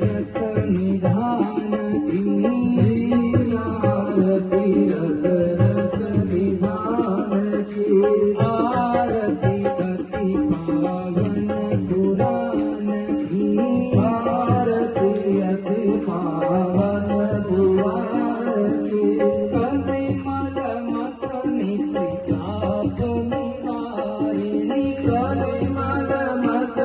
रस निधान की, आरती रस निधान की, आरती अति पावन पुराण की, आरती अति पावन पुराण की। कलिमल मत निताप निवारिणी, कलिमल मत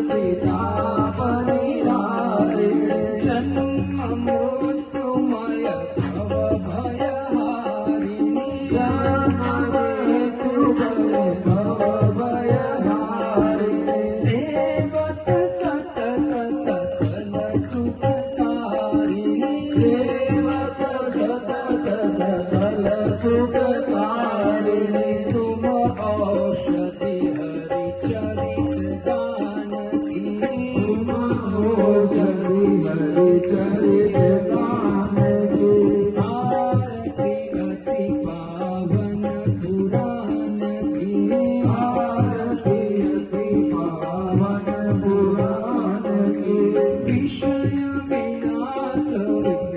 निताप निवारिणी, जन्म मृत्युमय भव भयहारिणी, जन्म मृत्युमय भव भयहारिणी, देवत सतत सकल सुखकारिणी, देवत सतत सकल सुखकारिणी, तुम औषधि हरि चरित जानकी, तुम औषधि हरि चरित जानकी, आरती अति पावन पुराण की, आरती अति पावन पुराण की, विषय विनाश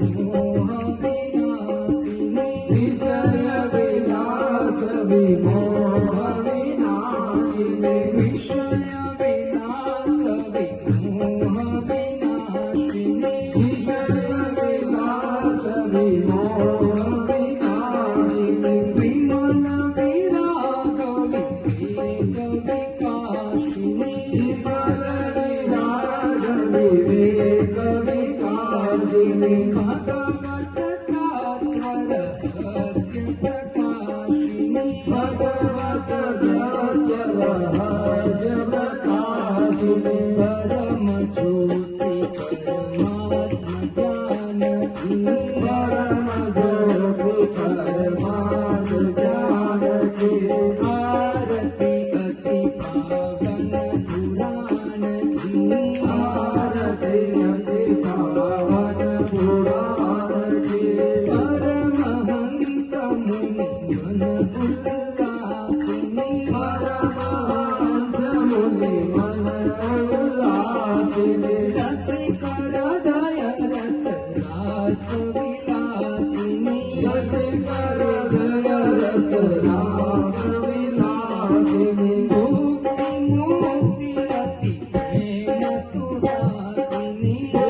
विमोह विनाशिनी, विषय विनाश विमोह विनाशिनी, विषय विनाश विमोह विनाशिनी, विषय विनाश विमोह विनाशिनी, विमल विराग विवेक विकासिनी, विमल विराग विवेक विकासिनी, भगवत तात्पर सत्य प्रकाशिनी, भगवत तात्पर रहस्य प्रकाशिनी, परम ज्योति परमात्म जानकी, परम ज्योति परमात्म जानकी, आरती अति पावन पुराण की, आरती अति पावन पुराण की, परमहंस मुनि मन उल्लासिनी, परमहंस मुनि मन उल्लासिनी, रसिकर हृदय रस रास विलासिनी, रसिकर हृदय रस रास विलासिनी, मुक्ति